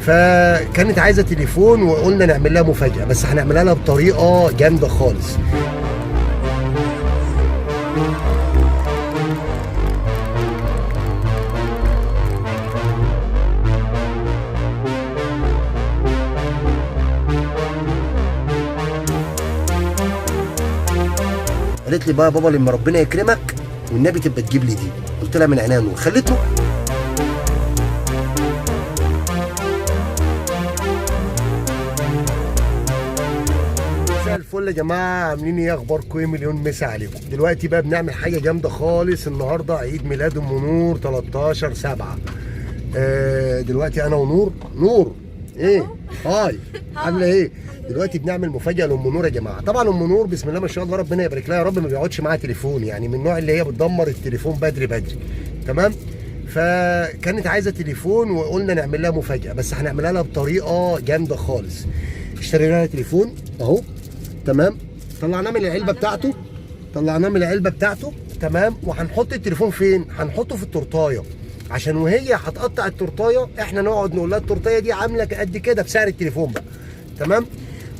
فكانت عايزه تليفون وقلنا نعمل لها مفاجاه، بس هنعملها لها بطريقه جامده خالص. قالت لي بقى يا بابا لما ربنا يكرمك والنبي تبقى تجيب لي دي. قلت لها من عينيا نور. خليته مساء الفل يا جماعه، عاملين ايه؟ اخباركم ايه؟ مليون مسا عليكم. دلوقتي بقى بنعمل حاجه جامده خالص. النهارده عيد ميلاد ام نور 13/7. دلوقتي انا ونور. نور ايه؟ هاي عامله ايه؟ دلوقتي بنعمل مفاجاه لام نور يا جماعه. طبعا ام نور بسم الله ما شاء الله ربنا يبارك لها يا رب، ما بيقعدش معاها تليفون، يعني من النوع اللي هي بتدمر التليفون بدري بدري. تمام؟ فكانت عايزه تليفون وقلنا نعمل لها مفاجاه، بس هنعملها لها بطريقه جامده خالص. اشترينا لها تليفون اهو. تمام؟ طلعناه من العلبه بتاعته. تمام؟ وهنحط التليفون فين؟ هنحطه في التورتايه، عشان وهي هتقطع التورتايه احنا نقعد نقول لها التورتايه دي عامله قد كده بسعر التليفون بقى. تمام؟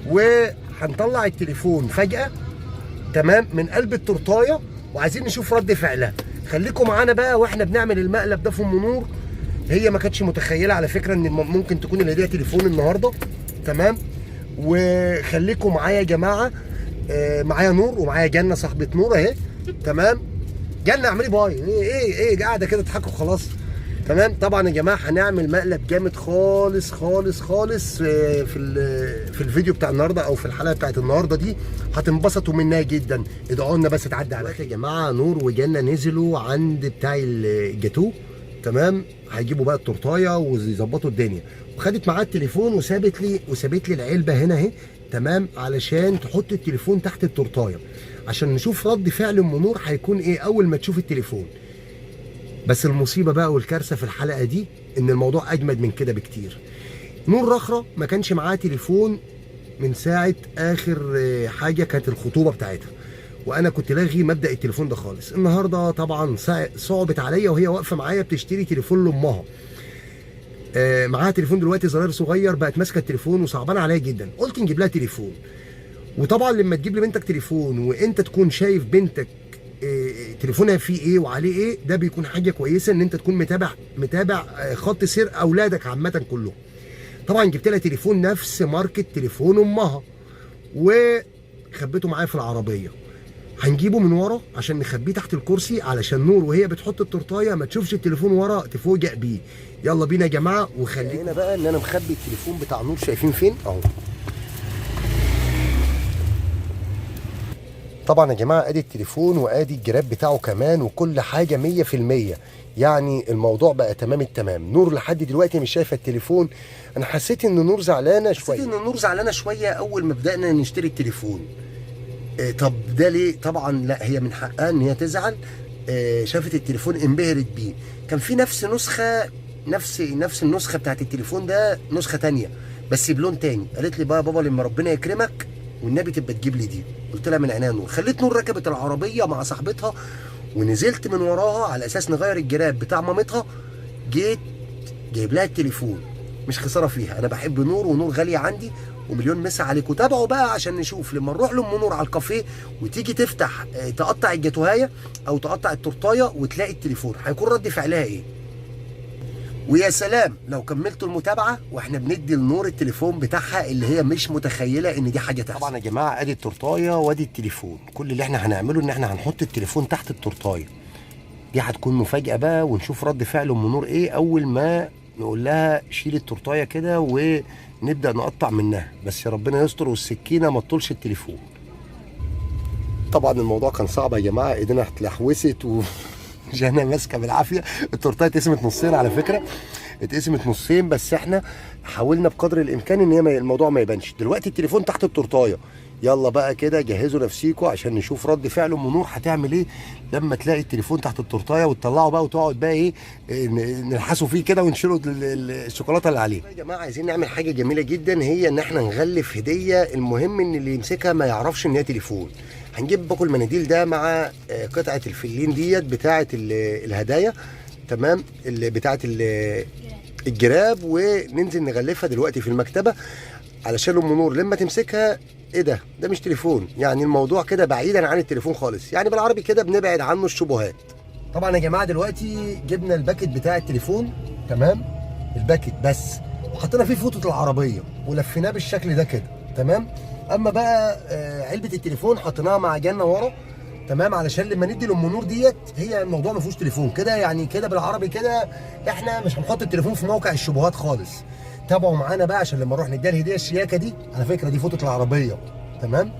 وهنطلع التليفون فجأة تمام من قلب التورتايه، وعايزين نشوف رد فعلها. خليكم معانا بقى واحنا بنعمل المقلب ده في ام نور. هي ما كانتش متخيله على فكره ان ممكن تكون الهديه تليفون النهارده. تمام؟ وخليكم معايا يا جماعه. معايا نور ومعايا جنه صاحبه نور اهي. تمام؟ جنه اعملي باي. ايه قاعده كده تضحكوا خلاص. تمام؟ طبعا يا جماعه هنعمل مقلب جامد خالص خالص خالص في الفيديو بتاع النهارده او في الحلقه بتاعت النهارده دي. هتنبسطوا منها جدا. ادعوا لنا بس تعدي على يا جماعه. نور وجنه نزلوا عند بتاع الجاتوه. تمام؟ هيجيبوا بقى التورتايه ويظبطوا الدنيا، وخدت معاها التليفون وسابت لي العلبه هنا اهي. تمام؟ علشان تحط التليفون تحت التورتايه، عشان نشوف رد فعل ام نور هيكون ايه اول ما تشوف التليفون. بس المصيبه بقى والكارثه في الحلقه دي ان الموضوع اجمد من كده بكتير. نور رخره ما كانش معاها تليفون من ساعه اخر حاجه كانت الخطوبه بتاعتها، وانا كنت لاغي مبدا التليفون ده خالص. النهارده طبعا صعبت عليا وهي واقفه معايا بتشتري تليفون لامها. معاها تليفون دلوقتي زراير صغير، بقت ماسكه التليفون وصعبانه عليا جدا. قلت نجيب لها تليفون. وطبعا لما تجيب لبنتك تليفون وانت تكون شايف بنتك تليفونها فيه ايه وعليه ايه، ده بيكون حاجه كويسه ان انت تكون متابع خط سير اولادك عامه كلهم. طبعا جبت لها تليفون نفس ماركه تليفون امها وخبيته معايا في العربيه. هنجيبه من ورا عشان نخبيه تحت الكرسي، علشان نور وهي بتحط التورتايه ما تشوفش التليفون ورا تفوجئ بيه. يلا بينا يا جماعه. وخلينا بقى ان انا مخبي التليفون بتاع نور. شايفين فين اهو. طبعا يا جماعه ادي التليفون وادي الجراب بتاعه كمان وكل حاجه 100%. يعني الموضوع بقى تمام التمام. نور لحد دلوقتي مش شايفه التليفون. انا حسيت ان نور زعلانه شويه اول ما بدانا نشتري التليفون. طب ده ليه؟ طبعا لا، هي من حقها ان هي تزعل. شافت التليفون انبهرت بيه. كان في نفس النسخه بتاعت التليفون ده، نسخه تانية بس بلون تاني. قالت لي بقى يا بابا لما ربنا يكرمك والنبي تبقى تجيب لي دي. قلت لها من عينيا نور. خليت نور ركبت العربيه مع صاحبتها ونزلت من وراها على اساس نغير الجراب بتاع مامتها. جيت جايب لها التليفون. مش خساره فيها، انا بحب نور ونور غاليه عندي ومليون مسا عليكم. تابعوا بقى عشان نشوف لما نروح لام نور على الكافيه وتيجي تفتح تقطع الجاتوهايه او تقطع التورتايه وتلاقي التليفون، هيكون رد فعلها ايه. ويا سلام لو كملتوا المتابعه واحنا بندي لنور التليفون بتاعها اللي هي مش متخيله ان دي حاجه تحصل. طبعا يا جماعه ادي التورتايه وادي التليفون. كل اللي احنا هنعمله ان احنا هنحط التليفون تحت التورتايه دي. هتكون مفاجاه بقى، ونشوف رد فعل ام نور ايه اول ما نقول لها شيل التورتايه كده ونبدا نقطع منها. بس يا ربنا يستر والسكينه ما تطولش التليفون. طبعا الموضوع كان صعب يا جماعه، ايدينا اتلحوست جانا ماسكه بالعافيه. التورتايه اتقسمت نصين على فكره، اتقسمت نصين، بس احنا حاولنا بقدر الامكان ان هي الموضوع ما يبانش. دلوقتي التليفون تحت التورتايه. يلا بقى كده جهزوا نفسيكم عشان نشوف رد فعل ام نور هتعمل ايه لما تلاقي التليفون تحت التورتايه وتطلعه بقى وتقعد بقى ايه نلحسوا فيه كده ونشيلوا الشوكولاته اللي عليه. يا جماعه عايزين نعمل حاجه جميله جدا، هي ان احنا نغلف هديه. المهم ان اللي يمسكها ما يعرفش ان هي تليفون. هنجيب باكو المناديل ده مع قطعه الفلين ديت بتاعه الهدايا. تمام؟ بتاعه الجراب وننزل نغلفها دلوقتي في المكتبه علشان ام نور لما تمسكها ايه ده مش تليفون. يعني الموضوع كده بعيدا عن التليفون خالص، يعني بالعربي كده بنبعد عنه الشبهات. طبعا يا جماعه دلوقتي جبنا الباكت بتاع التليفون، تمام، الباكت بس، وحطينا فيه فوطه العربيه ولفيناه بالشكل ده كده، تمام. اما بقى علبه التليفون حطيناها مع جنه ورا، تمام، علشان لما ندي لام نور ديت، هي الموضوع ما فيهوش تليفون كده، يعني كده بالعربي كده احنا مش هنحط التليفون في موقع الشبهات خالص. تابعوا معانا بقى عشان لما نروح نديها الهديه الشياكه دي، على فكره دي فوطه العربيه، تمام.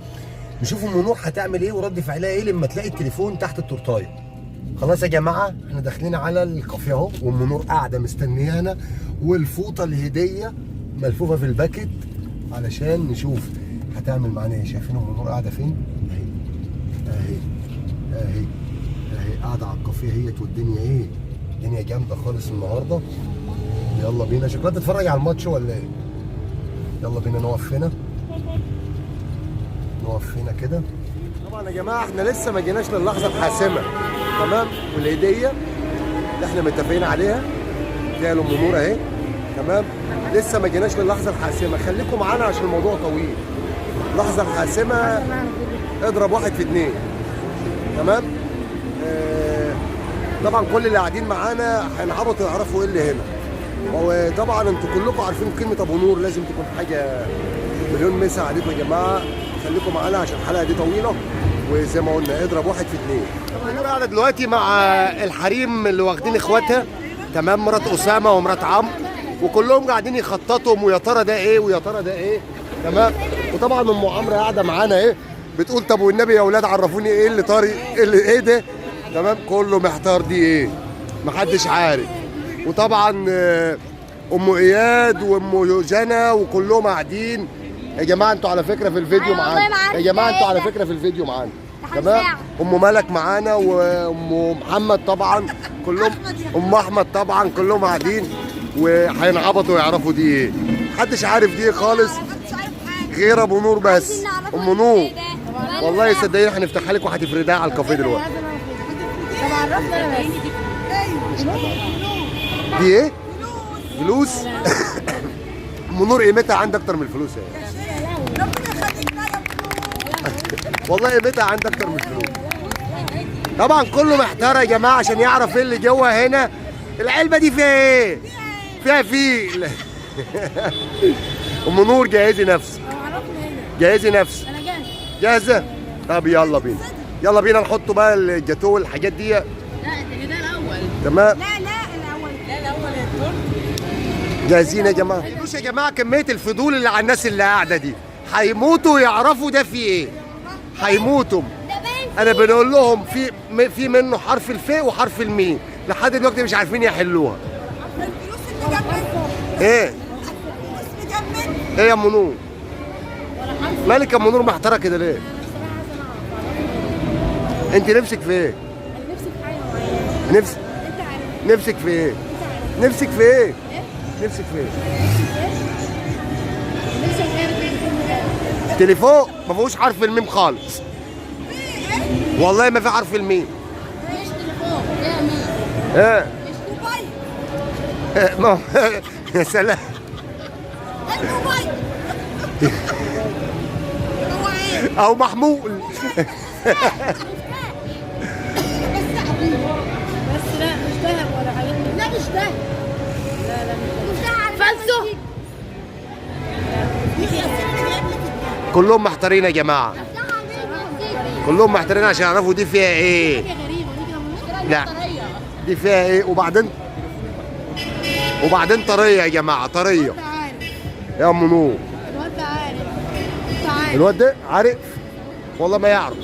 نشوف ام نور هتعمل ايه ورد فعلها ايه لما تلاقي التليفون تحت التورتايه. خلاص يا جماعه احنا داخلين على الكافيه اهو، وام نور قاعده مستنيانا، والفوطه الهديه ملفوفه في الباكت علشان نشوف هتعمل معانا ايه. شايفين ام نور قاعده فين؟ اهي قاعده على الكافيه اهيت، والدنيا ايه؟ الدنيا جامده خالص النهارده. يلا بينا، شكلها بتتفرج على الماتش ولا ايه؟ يلا بينا نقف هنا كده. طبعا يا جماعه احنا لسه ما جيناش للحظه الحاسمه، تمام، والهديه اللي احنا متفقين عليها جايه لام نور اهي، تمام. لسه ما جيناش للحظه الحاسمه، خليكم معانا عشان الموضوع طويل. اللحظه الحاسمه اضرب 1 في 2، تمام. طبعا كل اللي قاعدين معانا هينعبطوا يعرفوا ايه اللي هنا. وطبعا انتوا كلكم عارفين كلمه ابو نور لازم تكون حاجه مليون مسا عليكم يا جماعه. خليكم معانا عشان الحلقه دي طويله، وزي ما قلنا اضرب 1 في 2. ابو نور قاعده دلوقتي مع الحريم اللي واخدين اخواتها، تمام، مرات اسامه ومرات عمرو، وكلهم قاعدين يخططوا ويا ترى ده ايه ويا ترى ده ايه، تمام. وطبعا ام عمرو قاعده معانا ايه بتقول طب والنبي يا اولاد عرفوني ايه اللي طاري ايه ده، تمام. كله محتار دي ايه، محدش عارف. وطبعا ام اياد وام جنى وكلهم قاعدين. يا جماعه انتوا على فكره في الفيديو معانا، يا جماعه انتوا على فكره في الفيديو معانا، تمام. ام ملك معانا وام محمد طبعا كلهم، ام احمد طبعا كلهم قاعدين وهينعبطوا يعرفوا دي ايه. محدش عارف دي ايه خالص غير ابو نور بس. ام نور والله صدقيني هنفتحها لك وهتفردها على الكافيه دلوقتي. دي ايه؟ فلوس؟ ام نور قيمتها عندي اكتر من الفلوس يعني. والله قيمتها عندي اكتر من الفلوس. طبعا كله محتار يا جماعه عشان يعرف ايه اللي جوه هنا. العلبه دي فيها ايه؟ فيها فيل. ام نور جهزي نفسك. جهزي نفسك. انا جاهزه. طب يلا بينا، يلا بينا نحطوا بقى الجاتوه والحاجات دي. لا ده الاول. تمام. لا الاول يا دكتور. جاهزين يا جماعه؟ بصوا يا جماعه كميه الفضول اللي على الناس اللي قاعده دي، هيموتوا يعرفوا ده في ايه. هيموتوا. انا بنقول لهم في منه حرف الفاء وحرف الميم، لحد دلوقتي مش عارفين يحلوها. ايه؟ ايه يا ام نور؟ مالك يا ام نور محتاره كده ليه؟ انت نفسك في ايه؟ نفسك في ايه؟ نفسك في ايه؟ نفسك في ايه؟ تليفون ما فيهوش حرف الميم خالص. والله ما في حرف الميم. مش تليفون فيها ميم. ايه؟ مش موبايل. ما يا سلام. الموبايل. هو ايه؟ او محمول. بس لا مش دهب ولا حاجات. لا مش دهب. لا مش دهب. فلسو. كلهم محتارين يا جماعه، كلهم محتارين عشان يعرفوا دي فيها ايه. لا دي فيها ايه. وبعدين طريه يا جماعه، طريه يا ام نور. الواد ده عارف؟ والله ما يعرف،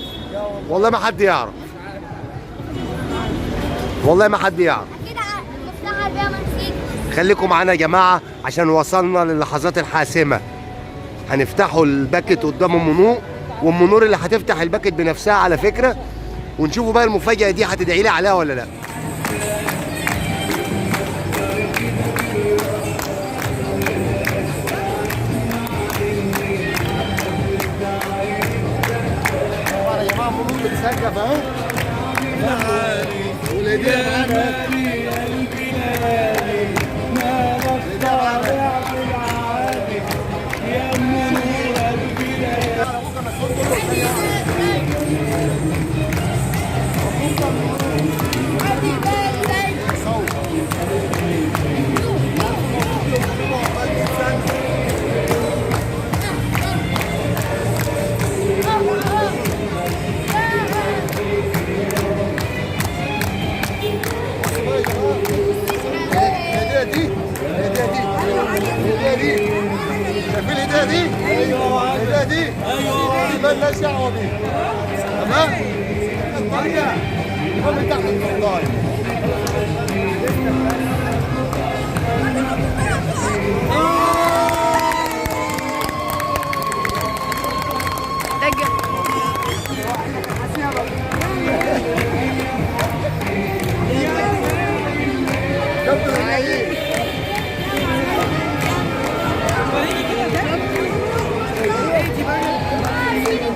والله ما حد يعرف، والله ما حد يعرف. خليكم معانا يا جماعه عشان وصلنا للحظات الحاسمه. هنفتحوا الباكت قدام ام نور، وام نور اللي هتفتح الباكت بنفسها على فكره، ونشوفوا بقى المفاجاه دي هتدعي لي عليها ولا لا. طبعا يا جماعه ام نور بتسقف اهو. والهديه معانا. الهديه دي؟ شايفين الهديه دي؟ ايوه الهديه دي؟ ايوه دي مالناش دعوه بيها تمام؟ الطريقه من تحت القطاع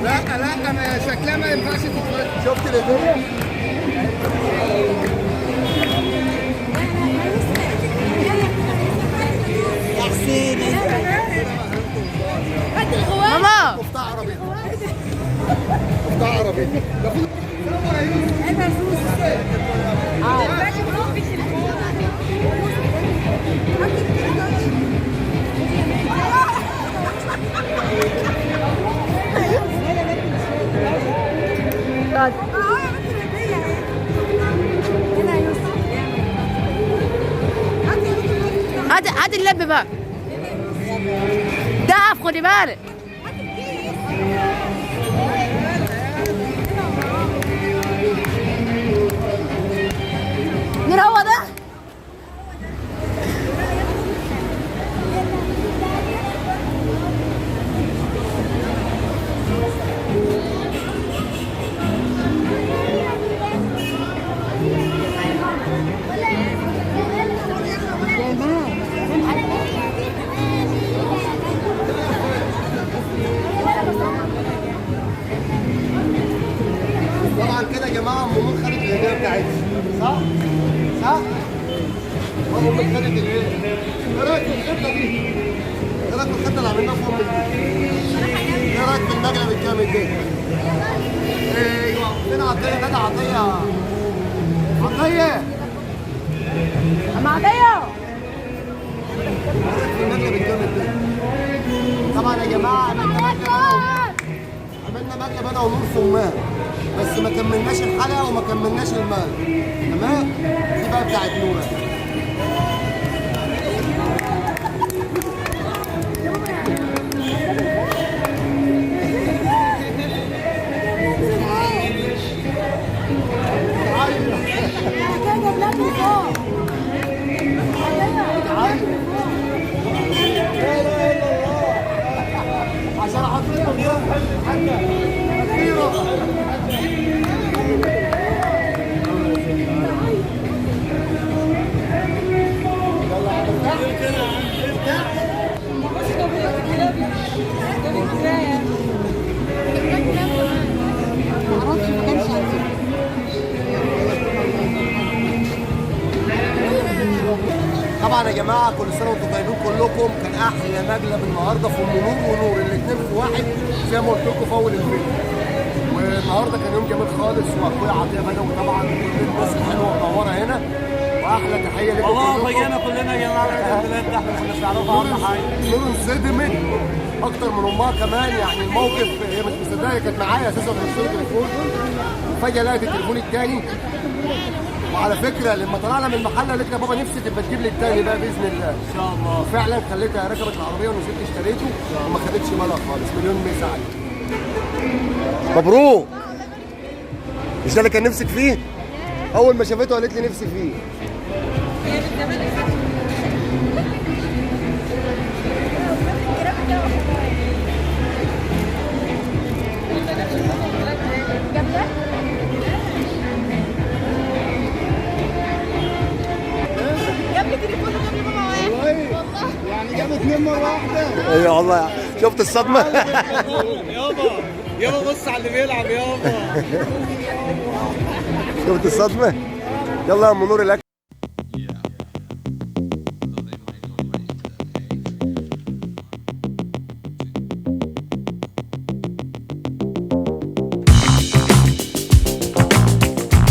لا انا شكلها ما ينفعش تتفرج. شفت الهديه؟ يا حسين ماما مفتاح عربي مفتاح عربي هات اللب بقى ضعف خدي بالك مين هو ده؟ طبعا كده يا جماعه ام نور خدت الهديه بتاعتها صح؟ صح؟ ام نور خدت الايه؟ ايه رايك في الخطه دي؟ ايه رايك في الخطه اللي عملناها في ام البيت؟ ايه رايك في المقلب الجامد ده؟ ايوه فين عطيه؟ ندى عطيه عطيه أما عطية المقلب الجامد ده طبعا يا جماعه عملنا مقلب انا ونور سماها بس ما كملناش الحلقه وما كملناش المقلب تمام؟ دي بقى بتاعت نوره عشان احط لكم حاجه اخيره طبعا يا جماعه كل سنه وانتم طيبين كلكم. كان احلى مقلب النهارده في ام نور ونور الاثنين في واحد زي ما قلت لكم في اول الفيديو. والنهارده كان يوم جميل خالص واخويا عطيه بدوي طبعا كل الناس الحلوه منوره هنا واحلى تحيه لكم والله فاجئنا كلنا يا جماعه البلاد ده احنا كنا نعرفها اهم حاجه. نور انصدمت اكتر من امها كمان يعني الموقف هي مش مصدقه هي كانت معايا اساسا في التليفون فجاه لقيت التليفون الثاني. وعلى فكره لما طلعنا من المحل قالت لي يا بابا نفسي تبقى تجيب لي الثاني بقى باذن الله ان شاء الله. فعلا خليتها ركبت العربيه ونزلت اشتريته وما خدتش بالها خالص. مليون مسا عليك. مبروك. مش ده اللي كان نفسك فيه؟ اول ما شافته قالت لي نفسي فيه. يعني جاب 2 مرة واحدة. ايوه والله شفت الصدمة؟ يابا بص على اللي بيلعب يابا. شفت الصدمة؟ يلا يا ام نور الاكل